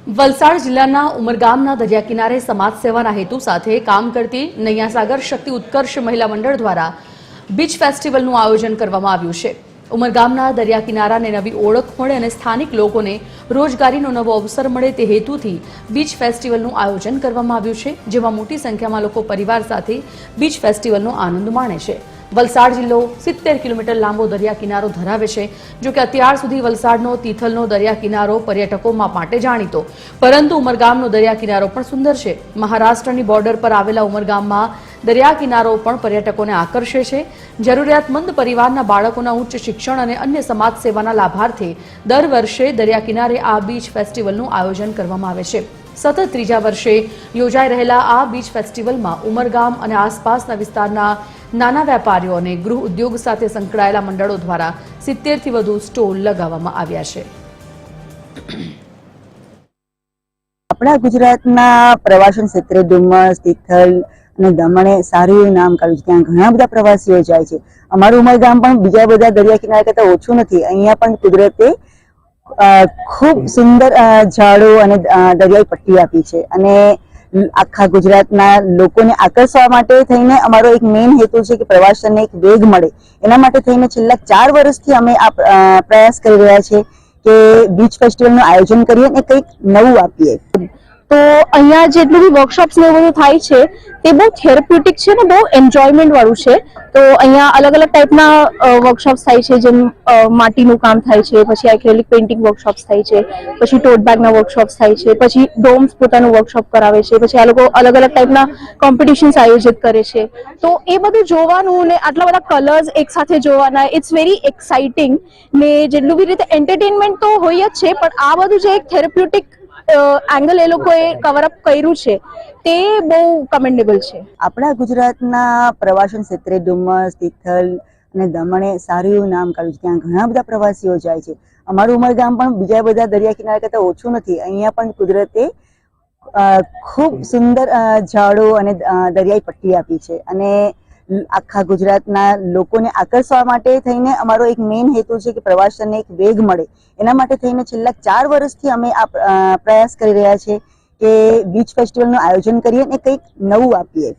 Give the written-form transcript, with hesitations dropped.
વલસાડ જિલ્લાના ઉમરગામના દરિયા કિનારે સમાજ સેવાના હેતુ સાથે કામ કરતી નૈયાસાગર શક્તિ ઉત્કર્ષ મહિલા મંડળ દ્વારા બીચ ફેસ્ટિવલનું આયોજન કરવામાં આવ્યું છે। ઉમરગામના દરિયા કિનારાને નવી ઓળખ મળે અને સ્થાનિક લોકોને રોજગારીનો નવો અવસર મળે તે હેતુથી બીચ ફેસ્ટિવલનું આયોજન કરવામાં આવ્યું છે, જેમાં મોટી સંખ્યામાં લોકો પરિવાર સાથે બીચ ફેસ્ટિવલનો આનંદ માણે છે। વલસાડ જિલ્લો 70 કિલોમીટર લાંબો દરિયા કિનારો ધરાવે છે। જો કે અત્યાર સુધી વલસાડનો તિથલનો દરિયા કિનારો પર્યટકો માટે જાણીતો, પરંતુ ઉમરગામનો દરિયા કિનારો પણ સુંદર છે। મહારાષ્ટ્રની બોર્ડર પર આવેલા ઉમરગામમાં દરિયા કિનારો પણ પર્યટકોને આકર્ષે છે। જરૂરિયાતમંદ પરિવારના બાળકોના ઉચ્ચ શિક્ષણ અને અન્ય સમાજ સેવાના લાભાર્થે દર વર્ષે દરિયા કિનારે આ બીચ ફેસ્ટિવલનું આયોજન કરવામાં આવે છે। સતત ત્રીજા વર્ષે યોજાઈ રહેલા આ બીચ ફેસ્ટિવલમાં ઉમરગામ અને આસપાસના વિસ્તારના નાના વેપારીઓ અને ગૃહ ઉદ્યોગ સાથે સંકળાયેલા મંડળો દ્વારા 70 થી વધુ સ્ટોલ લગાવવામાં આવ્યા છે। આપણા ગુજરાતના પ્રવાસન ક્ષેત્રે ડુમસ, તિથલ અને દમણે સારું એવું નામ કાઢ્યું છે। ત્યાં ઘણા બધા પ્રવાસીઓ જાય છે। અમારું ઉમરગામ પણ બીજા બધા દરિયા કિનારા કરતા ઓછું નથી। અહીંયા પણ કુદરતે ખૂબ સુંદર ઝાડો અને દરિયાઈ પટ્ટી આપી છે અને આખા ગુજરાતના લોકોને આકર્ષવા માટે થઈને અમારો એક મેઇન હેતુ છે કે પ્રવાસનને એક વેગ મળે। એના માટે થઈને છેલ્લા 4 વર્ષથી અમે આ પ્રયાસ કરી રહ્યા છીએ કે બીચ ફેસ્ટિવલનું આયોજન કરીએ અને કંઈક નવું આપીએ। તો અહીંયા જેટલું બી વર્કશોપ્સ ને બધું થાય છે તે બહુ થેરાપ્યુટિક છે ને બહુ એન્જોયમેન્ટ વાળું છે। તો અહીંયા અલગ અલગ ટાઈપના વર્કશોપ્સ થાય છે, જેમ માટીનું કામ થાય છે, પછી એક્રેલિક પેઇન્ટિંગ વર્કશોપ્સ થાય છે, પછી ટોટ બેગના વર્કશોપ્સ થાય છે, પછી ડોમ્સ પોતાનું વર્કશોપ કરાવે છે, પછી આ લોકો અલગ અલગ ટાઈપના કોમ્પિટિશન્સ આયોજિત કરે છે। તો એ બધું જોવાનું ને આટલા બધા કલર્સ એક સાથે જોવાના, ઇટ્સ વેરી એક્સાઇટિંગ ને જેટલું બી રીતે એન્ટરટેનમેન્ટ તો હોય જ છે, પણ આ બધું જે એક થેરાપ્યુટિક એંગલ એ લોકોએ કવર અપ કર્યું છે તે બહુ કમેન્ડેબલ છે। આપણા ગુજરાતના પ્રવાસન ક્ષેત્રે ડુમસ, તિથલ અને દમણે સારું એવું નામ કાઢ્યું છે। ત્યાં ઘણા બધા પ્રવાસીઓ જાય છે। અમારું ઉમરગામ પણ બીજા બધા દરિયા કિનારા કરતા ઓછું નથી। અહીંયા પણ કુદરતે ખૂબ સુંદર ઝાડો અને દરિયાઈ પટ્ટી આપી છે અને આખા ગુજરાતના લોકોને આકર્ષવા માટે થઈને અમારો એક મેઇન હેતુ છે કે પ્રવાસનને એક વેગ મળે। એના માટે થઈને છેલ્લા 4 વર્ષથી અમે આ પ્રયાસ કરી રહ્યા છીએ કે બીચ ફેસ્ટિવલનું આયોજન કરીએ અને કંઈક નવું આપીએ।